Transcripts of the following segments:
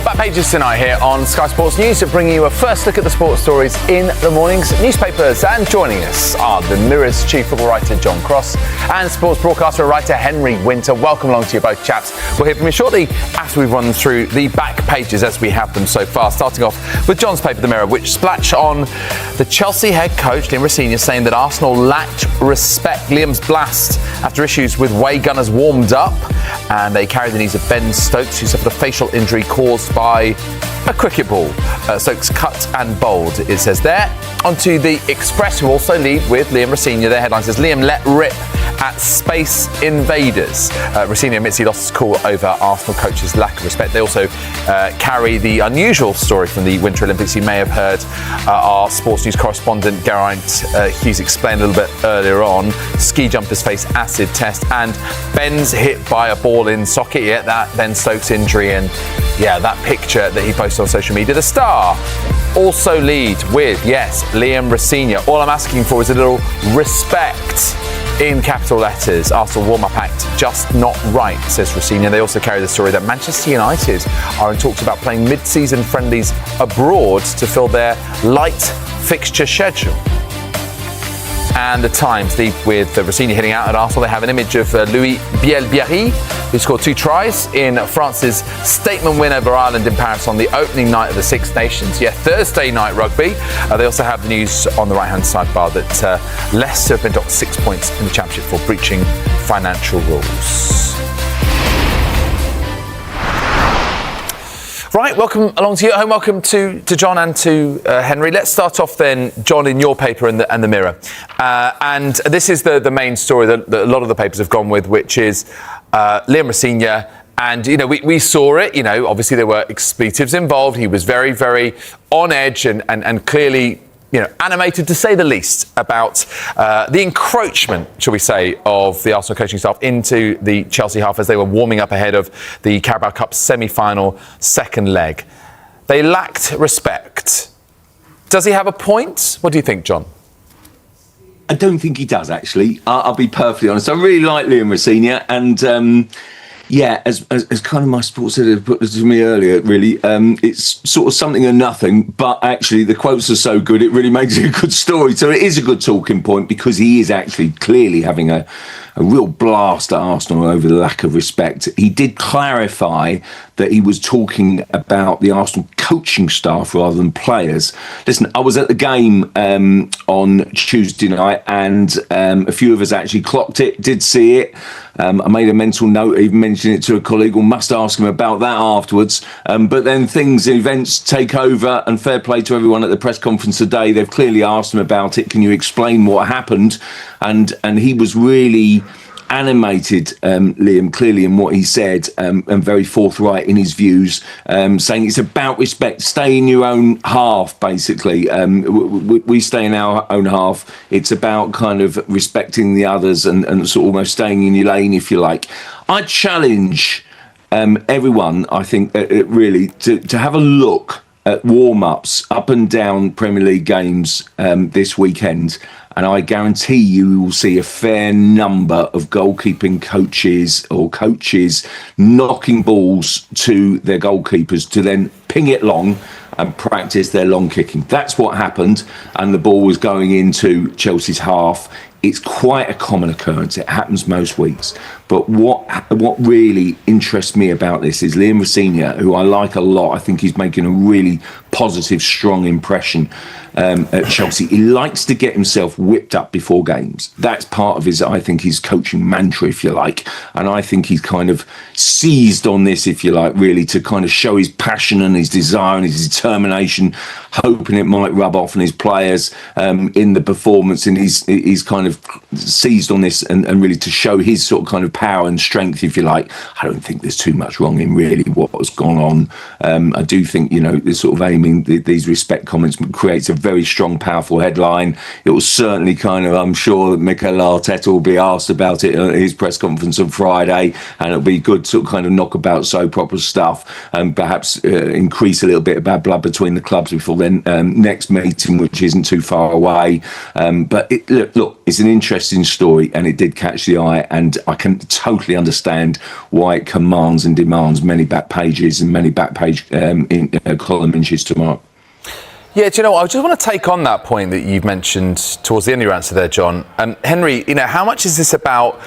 your back pages tonight here on Sky Sports News, bringing you a first look at the sports stories in the morning's newspapers. And joining us are the Mirror's chief football writer John Cross and sports broadcaster and writer Henry Winter. Welcome along to you both, chaps. We'll hear from you shortly after we've run through the back pages as we have them so far. Starting off with John's paper, The Mirror, which splash on the Chelsea head coach Liam Rosenior saying that Arsenal lacked respect. Liam's blast after issues with way gunners warmed up, and they carried the news of Ben Stokes, who suffered a facial injury caused by a cricket ball. Stokes cut and bowled, it says there. Onto the Express, who also lead with Liam Rosenior. Their headline says, Liam let rip at Space Invaders. Rosenior admits he lost his cool over Arsenal coach's lack of respect. They also carry the unusual story from the Winter Olympics. You may have heard our sports news correspondent Geraint Hughes explain a little bit earlier on. Ski jumpers face acid test, and Ben's hit by a ball in socket. Yeah, that Ben Stokes injury, and yeah, that picture that he posted on social media. The Star also lead with, yes, Liam Rosenior. All I'm asking for is a little respect in capital letters. Arsenal warm-up act just not right, says Rosenior. They also carry the story that Manchester United are in talks about playing mid-season friendlies abroad to fill their light fixture schedule. And the Times lead with Rosenior hitting out at Arsenal. They have an image of Louis Bielbiarri, who scored 2 tries in France's statement win over Ireland in Paris on the opening night of the Six Nations. Yeah, Thursday night rugby. They also have the news on the right-hand sidebar that Leicester have been docked 6 points in the Championship for breaching financial rules. Right, welcome along to you at home. Welcome to John and to Henry. Let's start off then, John, in your paper and the Mirror. And this is the main story that a lot of the papers have gone with, which is Liam Rosenior. And, you know, we saw it. You know, obviously there were expletives involved. He was very, very on edge and clearly, you know, animated to say the least about the encroachment, shall we say, of the Arsenal coaching staff into the Chelsea half as they were warming up ahead of the Carabao Cup semi-final second leg. They lacked respect. Does he have a point? What do you think, John? I don't think he does, actually. I'll be perfectly honest. I really like Liam Rosenior, and yeah, as kind of my sports editor put it to me earlier, really, it's sort of something or nothing, but actually the quotes are so good, it really makes it a good story. So it is a good talking point because he is actually clearly having a real blast at Arsenal over the lack of respect. He did clarify that he was talking about the Arsenal coaching staff rather than players. Listen, I was at the game on Tuesday night, and a few of us actually clocked it, did see it. I made a mental note, even mentioned it to a colleague, or must ask him about that afterwards. But then events take over, and fair play to everyone at the press conference today. They've clearly asked him about it. Can you explain what happened? And he was really animated, Liam, clearly in what he said, and very forthright in his views, saying it's about respect. Stay in your own half, basically. We stay in our own half. It's about kind of respecting the others and sort of almost staying in your lane, if you like. I challenge everyone, I think, really, to have a look at warm-ups up and down Premier League games this weekend, and I guarantee you will see a fair number of goalkeeping coaches or coaches knocking balls to their goalkeepers to then ping it long and practice their long kicking. That's what happened, and the ball was going into Chelsea's half. It's quite a common occurrence. It happens most weeks. But what really interests me about this is Liam Rosenior, who I like a lot. I think he's making a really positive, strong impression at Chelsea. He likes to get himself whipped up before games. That's part of his, I think, his coaching mantra, if you like. And I think he's kind of seized on this, if you like, really, to kind of show his passion and his desire and his determination, hoping it might rub off on his players in the performance. And he's kind of seized on this and really to show his sort of kind of power and strength, if you like. I don't think there's too much wrong in really what has gone on. I do think, you know, they're sort of aiming mean, these respect comments creates a very strong, powerful headline. It will certainly I'm sure that Mikel Arteta will be asked about it at his press conference on Friday, and it'll be good to kind of knock about soap opera stuff and perhaps increase a little bit of bad blood between the clubs before then next meeting, which isn't too far away. But look, it's an interesting story, and it did catch the eye, and I can totally understand why it commands and demands many back pages and many back page column inches tomorrow. Yeah, do you know what? I just want to take on that point that you've mentioned towards the end of your answer there, John. Henry, how much is this about,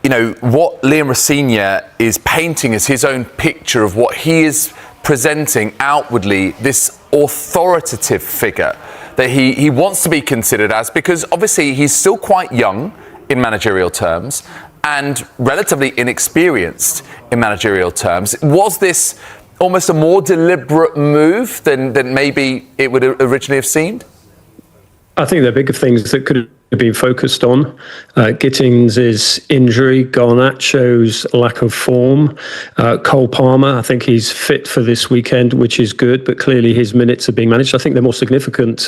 what Liam Rosenior is painting as his own picture of what he is presenting outwardly, this authoritative figure that he wants to be considered as, because obviously he's still quite young in managerial terms and relatively inexperienced in managerial terms. Was this almost a more deliberate move than maybe it would originally have seemed? I think there are bigger things that could have been focused on. Gittins' injury, Garnacho's lack of form, Cole Palmer, I think he's fit for this weekend, which is good, but clearly his minutes are being managed. I think there are more significant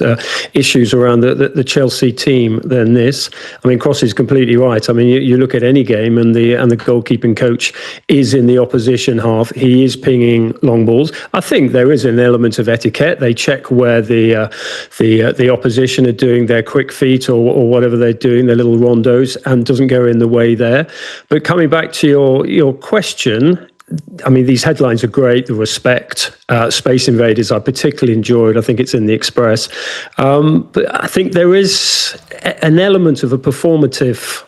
issues around the Chelsea team than this. I mean, Cross is completely right. I mean, you look at any game and the goalkeeping coach is in the opposition half. He is pinging long balls. I think there is an element of etiquette. They check where the opposition are doing their quick feet or whatever they're doing, their little rondos, and doesn't go in the way there. But coming back to your question, I mean, these headlines are great. The Respect, Space Invaders, I particularly enjoyed. I think it's in the Express. But I think there is an element of a performative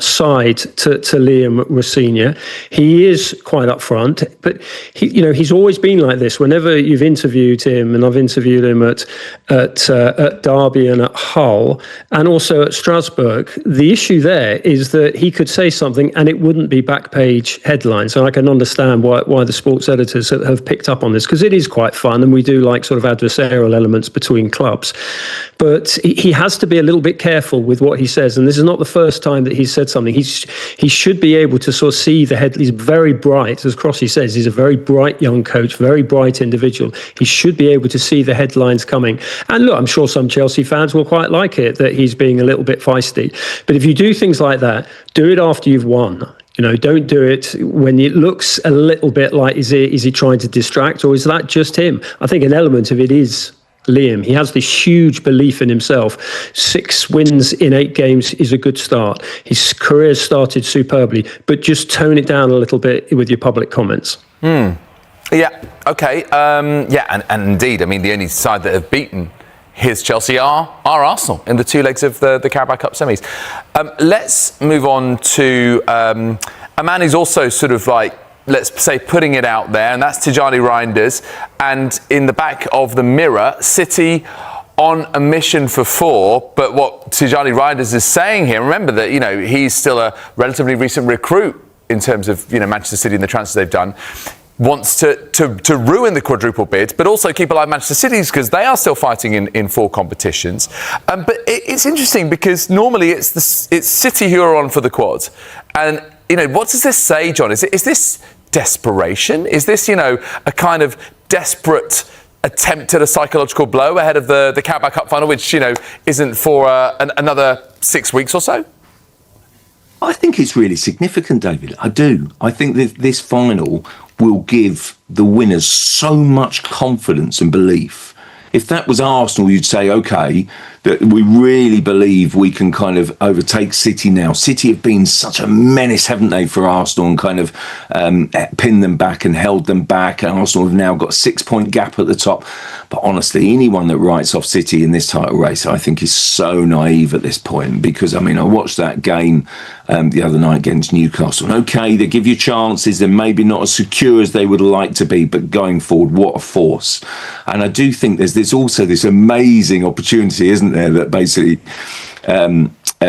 side to Liam Rosenior. He is quite upfront, but he's always been like this. Whenever you've interviewed him, and I've interviewed him at Derby and at Hull, and also at Strasbourg, the issue there is that he could say something and it wouldn't be back page headlines. And I can understand why the sports editors have picked up on this, because it is quite fun, and we do like sort of adversarial elements between clubs. But he has to be a little bit careful with what he says, and this is not the first time that he's said something. He should be able to sort of see the head. He's very bright, as Crossy says. He's a very bright young coach, very bright individual. He should be able to see the headlines coming. And look, I'm sure some Chelsea fans will quite like it that he's being a little bit feisty. But if you do things like that, do it after you've won. Don't do it when it looks a little bit like, is he trying to distract, or is that just him? I think an element of it is Liam. He has this huge belief in himself. 6 wins in 8 games is a good start. His career started superbly, but just tone it down a little bit with your public comments. Yeah, okay. And indeed, I mean, the only side that have beaten his Chelsea are Arsenal in the 2 legs of the Carabao Cup semis. Let's move on to a man who's also sort of like, let's say, putting it out there, and that's Tijani Reinders. And in the back of the Mirror, City on a mission for 4. But what Tijani Reinders is saying here, remember that, he's still a relatively recent recruit in terms of, Manchester City and the transfers they've done, wants to ruin the quadruple bid, but also keep alive Manchester City's, because they are still fighting in 4 competitions. But it's interesting because normally it's City who are on for the quad. And what does this say, John? Is this desperation? Is this, a kind of desperate attempt at a psychological blow ahead of the Carabao Cup final, which, isn't for another 6 weeks or so? I think it's really significant, David. I do. I think that this final will give the winners so much confidence and belief. If that was Arsenal, you'd say, OK, that we really believe we can kind of overtake City now. City have been such a menace, haven't they, for Arsenal, and kind of pinned them back and held them back. And Arsenal have now got a 6-point gap at the top. But honestly, anyone that writes off City in this title race, I think, is so naive at this point. Because, I mean, I watched that game the other night against Newcastle. And OK, they give you chances. They're maybe not as secure as they would like to be. But going forward, what a force. And I do think there's also this amazing opportunity, isn't there, that basically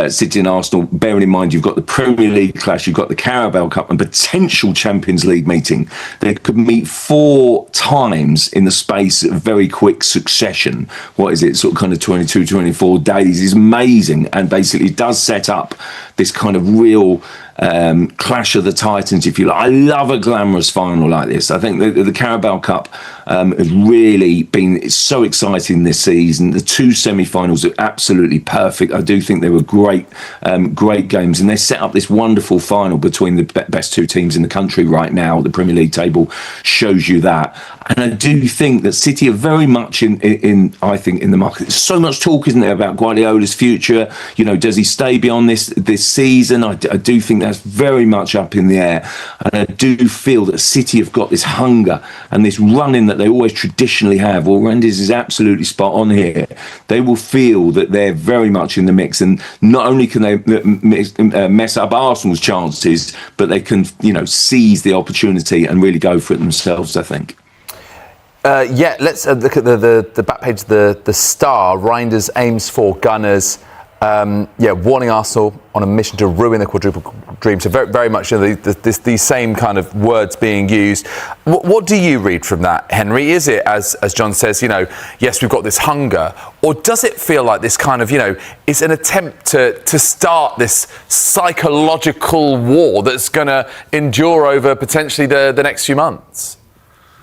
City and Arsenal, bearing in mind you've got the Premier League clash, you've got the Carabao Cup and potential Champions League meeting. They could meet 4 times in the space of very quick succession. What is it, sort of kind of 22, 24 days is amazing, and basically does set up this kind of real clash of the titans, if you like. I love a glamorous final like this. I think the Carabao Cup has really been so exciting this season. The two semi-finals are absolutely perfect. I do think they were great games, and they set up this wonderful final between the best two teams in the country right now. The Premier League table shows you that. And I do think that City are very much in the market. There's so much talk, isn't there, about Guardiola's future? Does he stay beyond this season? I do think that's very much up in the air. And I do feel that City have got this hunger and this running that they always traditionally have. Well, Randers is absolutely spot on here. They will feel that they're very much in the mix. And not only can they mess up Arsenal's chances, but they can, seize the opportunity and really go for it themselves, I think. Let's look at the back page of the Star. Reinders aims for Gunners. Warning Arsenal on a mission to ruin the quadruple dream. So very, very much these same kind of words being used. What do you read from that, Henry? Is it, as John says, yes, we've got this hunger, or does it feel like this kind of, it's an attempt to start this psychological war that's going to endure over potentially the next few months?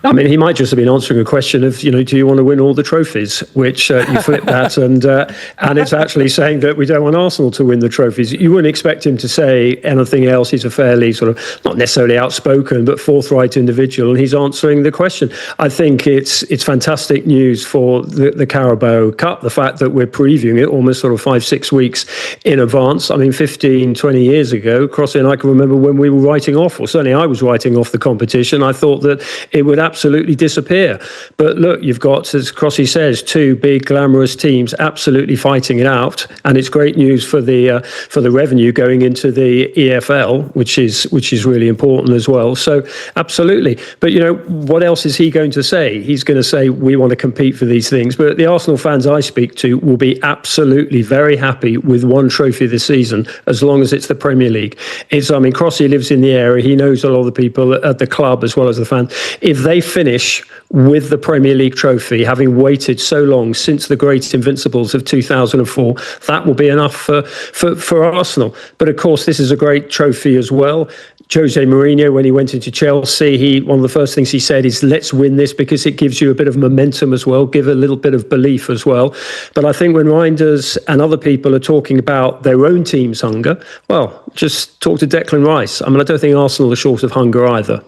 I mean, he might just have been answering a question of, do you want to win all the trophies? Which you flip that, and it's actually saying that we don't want Arsenal to win the trophies. You wouldn't expect him to say anything else. He's a fairly sort of, not necessarily outspoken, but forthright individual, and he's answering the question. I think it's fantastic news for the Carabao Cup, the fact that we're previewing it almost sort of 5-6 weeks in advance. I mean, 15, 20 years ago, Crossy and I can remember when we were writing off, or certainly I was writing off the competition. I thought that it would absolutely disappear. But look, you've got, as Crossy says, two big glamorous teams absolutely fighting it out, and it's great news for the revenue going into the EFL, which is really important as well. So absolutely. But what else is he going to say? He's going to say we want to compete for these things. But the Arsenal fans I speak to will be absolutely very happy with one trophy this season, as long as it's the Premier League. Crossy lives in the area. He knows a lot of the people at the club as well as the fans. If they finish with the Premier League trophy, having waited so long since the great Invincibles of 2004, that will be enough for Arsenal. But of course, this is a great trophy as well. Jose Mourinho, when he went into Chelsea, one of the first things he said is, let's win this, because it gives you a bit of momentum as well, give a little bit of belief as well. But I think when Reinders and other people are talking about their own team's hunger, well, just talk to Declan Rice. I don't think Arsenal are short of hunger either.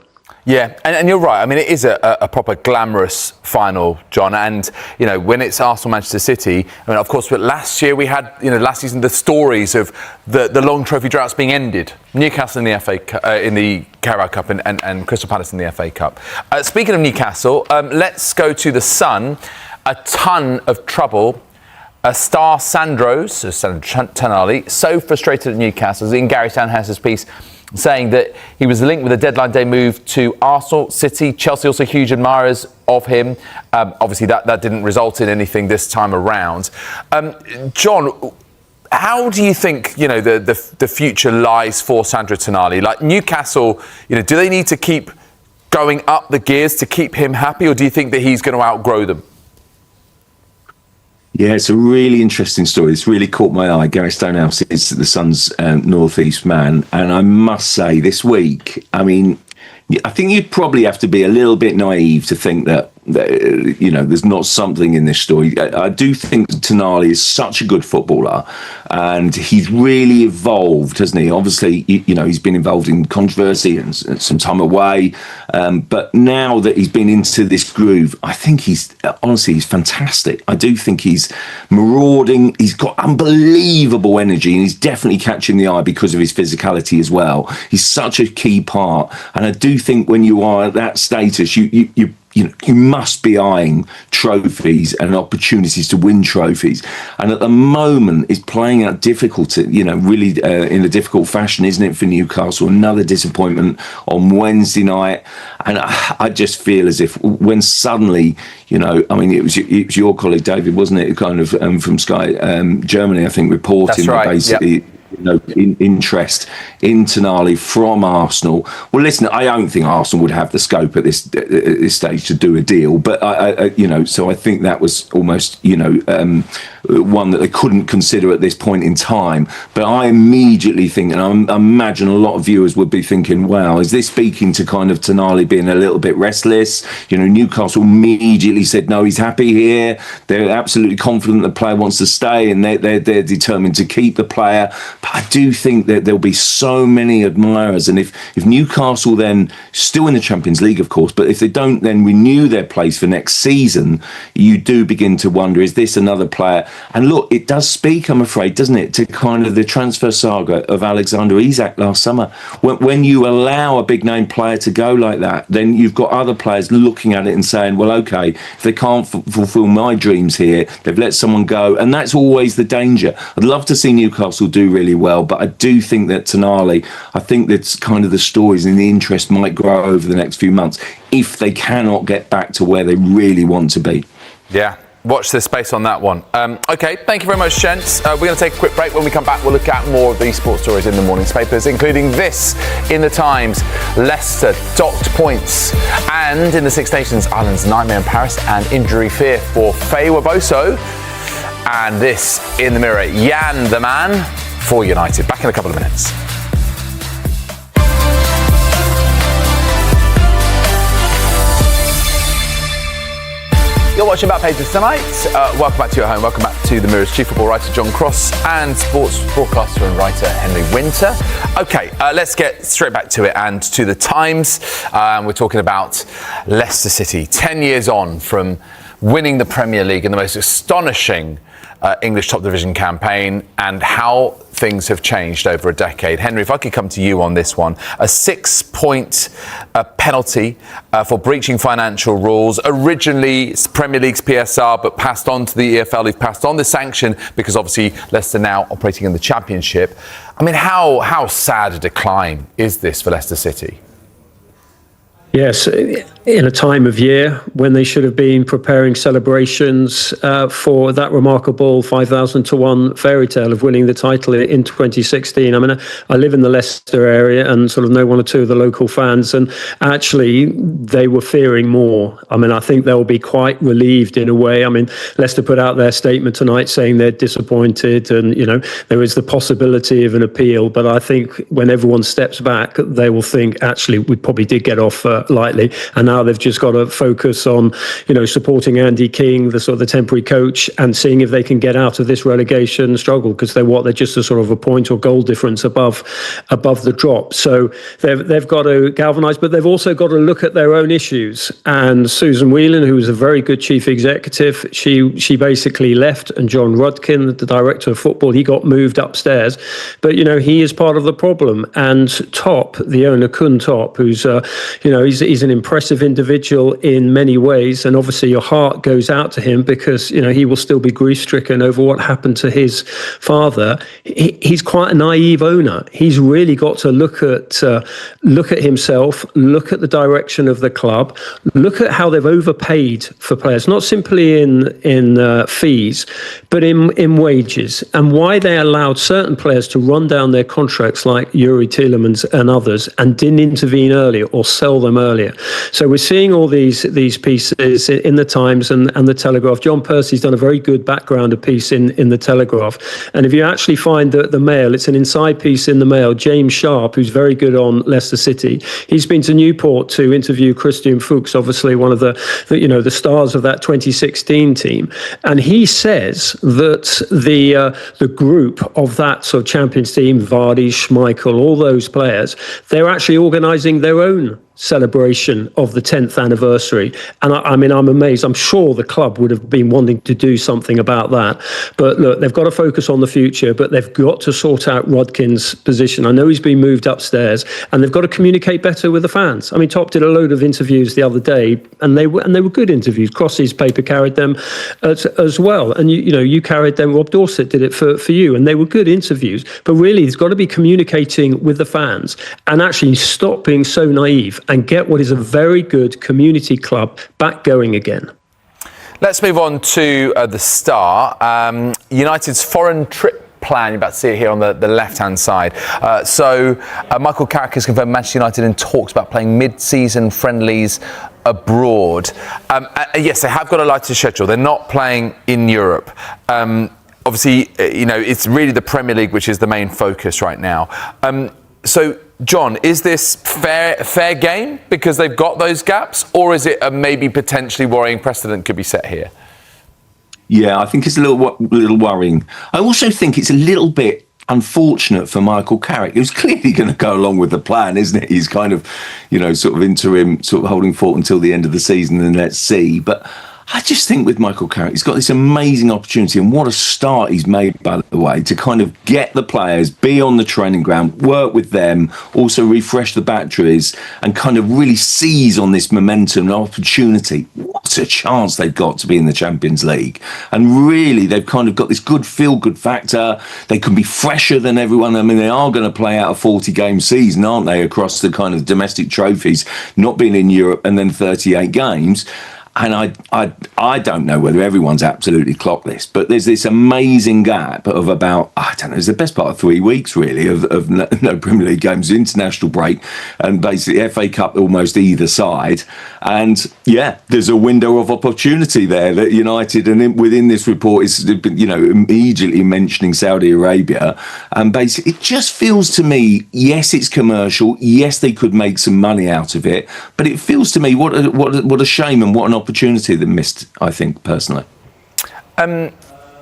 Yeah, and you're right. It is a proper glamorous final, John. And, when it's Arsenal-Manchester City, of course, but last year we had, last season, the stories of the long trophy droughts being ended. Newcastle in the in the Carabao Cup and Crystal Palace in the FA Cup. Speaking of Newcastle, let's go to the Sun. A ton of trouble. Star Sandro Tonali, so frustrated at Newcastle, in Gary Stanhouse's piece, saying that he was linked with a deadline day move to Arsenal, City, Chelsea, also huge admirers of him. Obviously, that didn't result in anything this time around. John, how do you think the future lies for Sandro Tonali? Like Newcastle, do they need to keep going up the gears to keep him happy, or do you think that he's going to outgrow them? Yeah, it's a really interesting story. It's really caught my eye. Gary Stonehouse is the Sun's North East man. And I must say, this week, I think you'd probably have to be a little bit naive to think that there's not something in this story. I do think Tonali is such a good footballer, and he's really evolved, hasn't he? Obviously, he's been involved in controversy and some time away, but now that he's been into this groove, I think he's fantastic. I do think he's marauding. He's got unbelievable energy, and he's definitely catching the eye because of his physicality as well. He's such a key part, and I do think when you are at that status, you must be eyeing trophies and opportunities to win trophies. And at the moment, it's playing out difficult, really in a difficult fashion, isn't it, for Newcastle? Another disappointment on Wednesday night. And I just feel as if when suddenly, it was your colleague, David, wasn't it, kind of from Sky Germany, I think, reporting right. basically... Yep. interest in Tonali from Arsenal. Well, listen, I don't think Arsenal would have the scope at this stage to do a deal, but so I think that was almost one that they couldn't consider at this point in time. But I immediately think, and I imagine a lot of viewers would be thinking, wow, is this speaking to kind of Tonali being a little bit restless? Newcastle immediately said, no, he's happy here. They're absolutely confident the player wants to stay, and they're determined to keep the player. But I do think that there'll be so many admirers, and if Newcastle then, still in the Champions League, of course, but if they don't then renew their place for next season, you do begin to wonder, is this another player? And look, it does speak, I'm afraid, doesn't it, to kind of the transfer saga of Alexander Isak last summer. When you allow a big name player to go like that, then you've got other players looking at it and saying, well, okay, if they can't fulfil my dreams here, they've let someone go. And that's always the danger. I'd love to see Newcastle do really well, but I do think that Tonali, I think that's kind of the stories and the interest might grow over the next few months if they cannot get back to where they really want to be. Yeah. Watch this space on that one. OK, thank you very much, gents. We're going to take a quick break. When we come back, we'll look at more of these sports stories in the morning's papers, including this in the Times. Leicester docked points. And in the Six Nations, Ireland's nightmare in Paris and injury fear for Faye Weboso. And this in the Mirror, Jan the man for United. Back in a couple of minutes. You're watching Back Pages tonight. Welcome back to your home. Welcome back to the Mirror's chief football writer John Cross and sports broadcaster and writer Henry Winter. OK, let's get straight back to it and to the Times. We're talking about Leicester City, 10 years on from winning the Premier League in the most astonishing English top division campaign, and how things have changed over a decade. Henry, if I could come to you on this one. A 6-point penalty for breaching financial rules. Originally Premier League's PSR, but passed on to the EFL, who've passed on the sanction because obviously Leicester now operating in the Championship. I mean, how sad a decline is this for Leicester City? Yes, in a time of year when they should have been preparing celebrations for that remarkable 5,000 to 1 fairy tale of winning the title in 2016. I mean, I live in the Leicester area and sort of know one or two of the local fans, and actually they were fearing more. I mean, I think they'll be quite relieved in a way. I mean, Leicester put out their statement tonight saying they're disappointed and, there is the possibility of an appeal. But I think when everyone steps back, they will think, actually, we probably did get off lightly, and now they've just got to focus on supporting Andy King, the sort of the temporary coach, and seeing if they can get out of this relegation struggle, because they're just a sort of a point or goal difference above the drop. So they've got to galvanise, but they've also got to look at their own issues. And Susan Whelan, who was a very good chief executive, she basically left, and John Rudkin, the director of football, he got moved upstairs. But he is part of the problem. And Top, the owner, Kun Top, who's he's an impressive individual in many ways, and obviously your heart goes out to him because he will still be grief-stricken over what happened to his father. He's quite a naive owner. He's really got to look at himself, look at the direction of the club, look at how they've overpaid for players, not simply in fees, but in wages, and why they allowed certain players to run down their contracts like Yuri Tielemans and others, and didn't intervene earlier or sell them earlier. So we're seeing all these pieces in the Times and the Telegraph. John Percy's done a very good backgrounder piece in the Telegraph. And if you actually find the Mail, it's an inside piece in the Mail. James Sharp, who's very good on Leicester City, he's been to Newport to interview Christian Fuchs, obviously one of the stars of that 2016 team. And he says that the group of that sort of Champions team, Vardy, Schmeichel, all those players, they're actually organising their own celebration of the 10th anniversary. And I'm amazed. I'm sure the club would have been wanting to do something about that. But look, they've got to focus on the future, but they've got to sort out Rodkin's position. I know he's been moved upstairs, and they've got to communicate better with the fans. I mean, Top did a load of interviews the other day, and they were good interviews. Cross's paper carried them as well. And you carried them. Rob Dorset did it for you, and they were good interviews. But really, he's got to be communicating with the fans and actually stop being so naive and get what is a very good community club back going again. Let's move on to the Star. United's foreign trip plan. You're about to see it here on the left-hand side. Michael Carrick has confirmed Manchester United in talks about playing mid-season friendlies abroad. Yes, they have got a lighter schedule. They're not playing in Europe. Obviously, it's really the Premier League which is the main focus right now. So, John, is this fair game because they've got those gaps, or is it a maybe potentially worrying precedent could be set here? Yeah, I think it's a little worrying. I also think it's a little bit unfortunate for Michael Carrick, who's clearly going to go along with the plan, isn't it? He's kind of, sort of interim, sort of holding fort until the end of the season, and let's see. But I just think with Michael Carrick, he's got this amazing opportunity, and what a start he's made, by the way, to kind of get the players, be on the training ground, work with them, also refresh the batteries, and kind of really seize on this momentum and opportunity. What a chance they've got to be in the Champions League. And really, they've kind of got this good feel-good factor. They can be fresher than everyone. I mean, they are going to play out a 40-game season, aren't they, across the kind of domestic trophies, not being in Europe, and then 38 games. And I don't know whether everyone's absolutely clocked this, but there's this amazing gap of about, I don't know, it's the best part of 3 weeks, really, of no Premier League games, international break, and basically FA Cup almost either side. And yeah, there's a window of opportunity there that United, and within this report, is immediately mentioning Saudi Arabia. And basically, it just feels to me, yes, it's commercial, yes, they could make some money out of it, but it feels to me what a shame and what an opportunity that missed, I think, personally.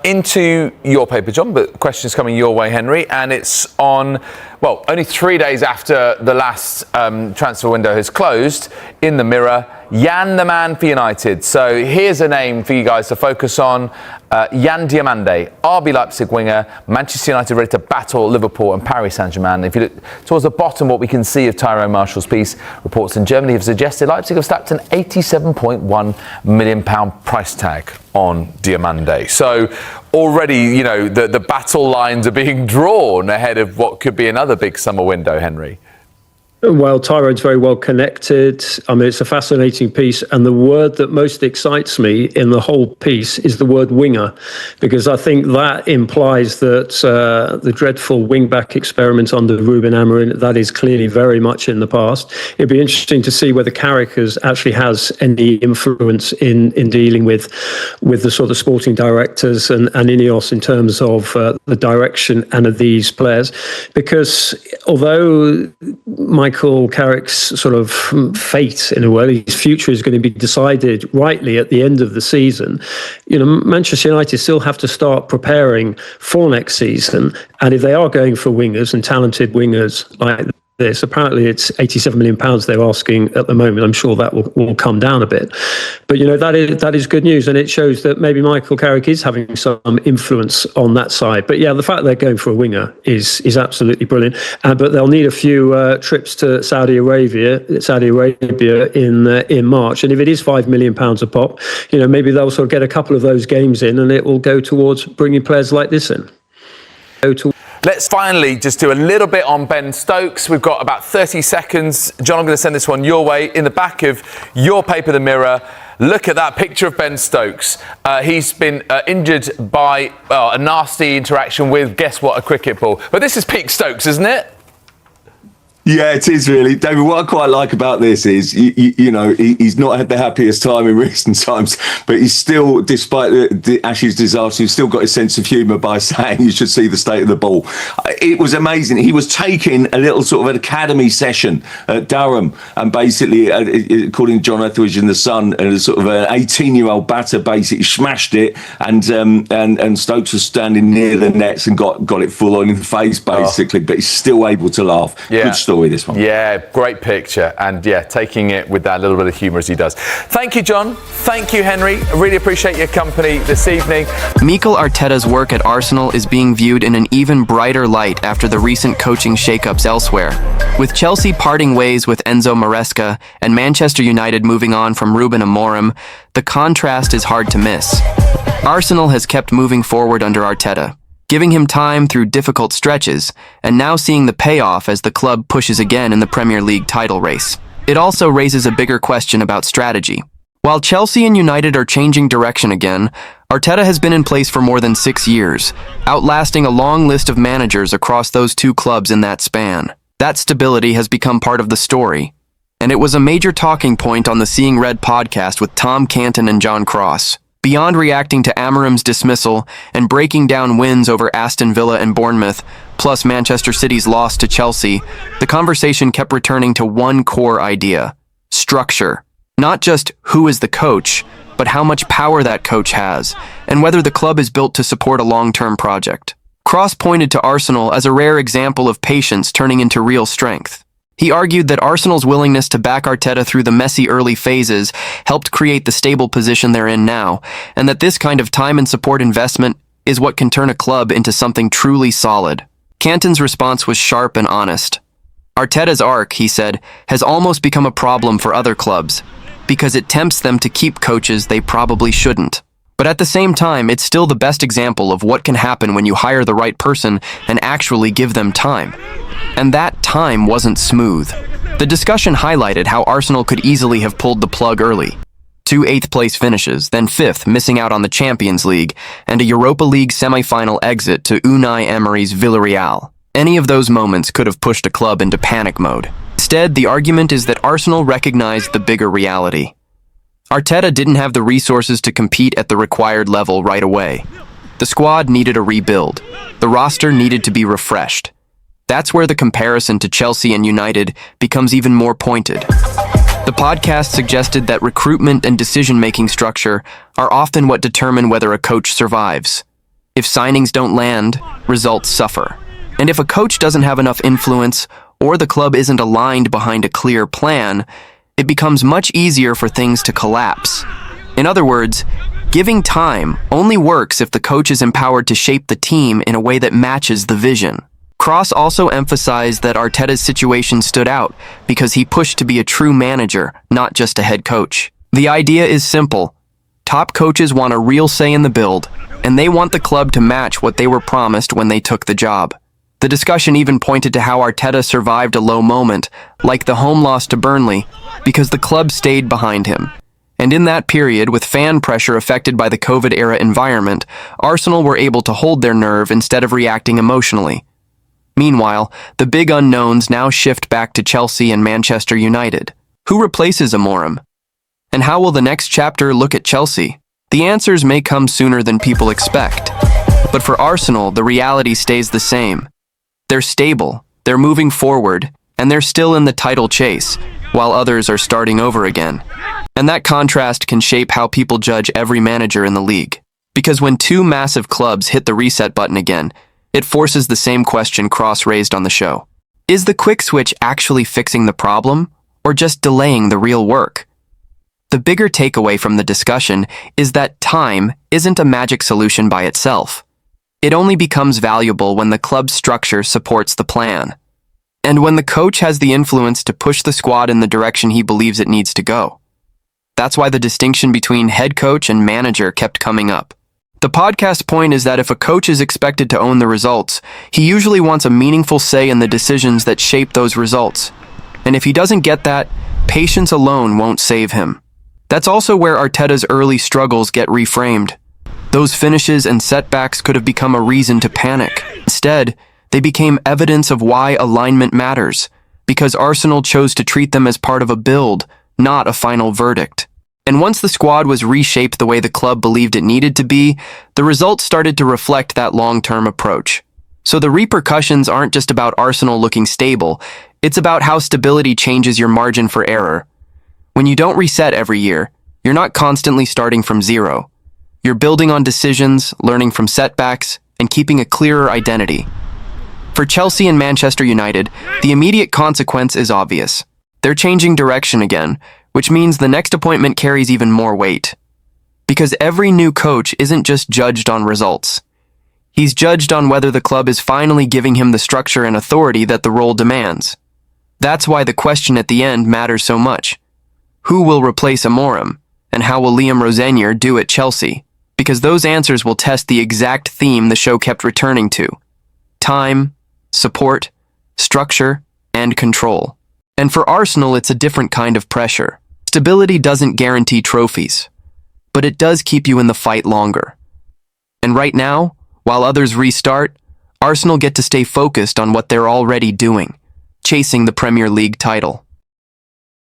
Into your paper, John, but questions coming your way, Henry, and it's on, only 3 days after the last transfer window has closed. In the Mirror, Jan the man for United. So here's a name for you guys to focus on. Jan Diomande, RB Leipzig winger, Manchester United ready to battle Liverpool and Paris Saint-Germain. If you look towards the bottom, what we can see of Tyrone Marshall's piece, reports in Germany have suggested Leipzig have slapped an £87.1 million price tag on Diomande. So already, the battle lines are being drawn ahead of what could be another big summer window, Henry. Well, Tyrone's very well connected. I mean, it's a fascinating piece. And the word that most excites me in the whole piece is the word winger, because I think that implies that the dreadful wing-back experiment under Ruben Amorim, that is clearly very much in the past. It'd be interesting to see whether Carrick actually has any influence in dealing with the sort of sporting directors and Ineos in terms of the direction and of these players. Because although Michael Carrick's sort of fate, in a way, his future is going to be decided rightly at the end of the season, Manchester United still have to start preparing for next season. And if they are going for wingers and talented wingers like this, apparently it's £87 million they're asking at the moment. I'm sure that will come down a bit. But, that is good news. And it shows that maybe Michael Carrick is having some influence on that side. But yeah, the fact they're going for a winger is absolutely brilliant. But they'll need a few trips to Saudi Arabia in March. And if it is £5 million a pop, maybe they'll sort of get a couple of those games in, and it will go towards bringing players like this in. Let's finally just do a little bit on Ben Stokes. We've got about 30 seconds. John, I'm going to send this one your way. In the back of your paper, The Mirror, look at that picture of Ben Stokes. He's been injured by a nasty interaction with, guess what, a cricket ball. But this is peak Stokes, isn't it? Yeah, it is really. David, what I quite like about this is, he's not had the happiest time in recent times, but he's still, despite the Ashes disaster, he's still got his sense of humour by saying you should see the state of the ball. It was amazing. He was taking a little sort of an academy session at Durham, and basically, according to John Etheridge in The Sun, a sort of an 18-year-old batter basically smashed it, and Stokes was standing near the nets and got it full on in the face, basically, but he's still able to laugh. Yeah. Good story, this one. Yeah, great picture, and taking it with that little bit of humour as he does. Thank you, John. Thank you, Henry. I really appreciate your company this evening. Mikel Arteta's work at Arsenal is being viewed in an even brighter light after the recent coaching shakeups elsewhere. With Chelsea parting ways with Enzo Maresca and Manchester United moving on from Ruben Amorim, the contrast is hard to miss. Arsenal has kept moving forward under Arteta, giving him time through difficult stretches, and now seeing the payoff as the club pushes again in the Premier League title race. It also raises a bigger question about strategy. While Chelsea and United are changing direction again, Arteta has been in place for more than 6 years, outlasting a long list of managers across those two clubs in that span. That stability has become part of the story, and it was a major talking point on the Seeing Red podcast with Tom Canton and John Cross. Beyond reacting to Amorim's dismissal and breaking down wins over Aston Villa and Bournemouth, plus Manchester City's loss to Chelsea, the conversation kept returning to one core idea: structure. Not just who is the coach, but how much power that coach has, and whether the club is built to support a long-term project. Cross pointed to Arsenal as a rare example of patience turning into real strength. He argued that Arsenal's willingness to back Arteta through the messy early phases helped create the stable position they're in now, and that this kind of time and support investment is what can turn a club into something truly solid. Canton's response was sharp and honest. Arteta's arc, he said, has almost become a problem for other clubs, because it tempts them to keep coaches they probably shouldn't. But at the same time, it's still the best example of what can happen when you hire the right person and actually give them time. And that time wasn't smooth. The discussion highlighted how Arsenal could easily have pulled the plug early. 2 8th-place finishes, then 5th, missing out on the Champions League, and a Europa League semi-final exit to Unai Emery's Villarreal. Any of those moments could have pushed a club into panic mode. Instead, the argument is that Arsenal recognized the bigger reality. Arteta didn't have the resources to compete at the required level right away. The squad needed a rebuild. The roster needed to be refreshed. That's where the comparison to Chelsea and United becomes even more pointed. The podcast suggested that recruitment and decision-making structure are often what determine whether a coach survives. If signings don't land, results suffer. And if a coach doesn't have enough influence, or the club isn't aligned behind a clear plan, it becomes much easier for things to collapse. In other words, giving time only works if the coach is empowered to shape the team in a way that matches the vision. Cross also emphasized that Arteta's situation stood out because he pushed to be a true manager, not just a head coach. The idea is simple. Top coaches want a real say in the build, and they want the club to match what they were promised when they took the job. The discussion even pointed to how Arteta survived a low moment, like the home loss to Burnley, because the club stayed behind him. And in that period, with fan pressure affected by the COVID-era environment, Arsenal were able to hold their nerve instead of reacting emotionally. Meanwhile, the big unknowns now shift back to Chelsea and Manchester United. Who replaces Amorim? And how will the next chapter look at Chelsea? The answers may come sooner than people expect. But for Arsenal, the reality stays the same. They're stable, they're moving forward, and they're still in the title chase, while others are starting over again. And that contrast can shape how people judge every manager in the league. Because when two massive clubs hit the reset button again, it forces the same question Cross raised on the show. Is the quick switch actually fixing the problem, or just delaying the real work? The bigger takeaway from the discussion is that time isn't a magic solution by itself. It only becomes valuable when the club's structure supports the plan, and when the coach has the influence to push the squad in the direction he believes it needs to go. That's why the distinction between head coach and manager kept coming up. The podcast point is that if a coach is expected to own the results, he usually wants a meaningful say in the decisions that shape those results. And if he doesn't get that, patience alone won't save him. That's also where Arteta's early struggles get reframed. Those finishes and setbacks could have become a reason to panic. Instead, they became evidence of why alignment matters, because Arsenal chose to treat them as part of a build, not a final verdict. And once the squad was reshaped the way the club believed it needed to be, the results started to reflect that long-term approach. So the repercussions aren't just about Arsenal looking stable, it's about how stability changes your margin for error. When you don't reset every year, you're not constantly starting from zero. You're building on decisions, learning from setbacks, and keeping a clearer identity. For Chelsea and Manchester United, the immediate consequence is obvious. They're changing direction again, which means the next appointment carries even more weight. Because every new coach isn't just judged on results. He's judged on whether the club is finally giving him the structure and authority that the role demands. That's why the question at the end matters so much. Who will replace Amorim, and how will Liam Rosenior do at Chelsea? Because those answers will test the exact theme the show kept returning to: time, support, structure, and control. And for Arsenal, it's a different kind of pressure. Stability doesn't guarantee trophies, but it does keep you in the fight longer. And right now, while others restart, Arsenal get to stay focused on what they're already doing, chasing the Premier League title.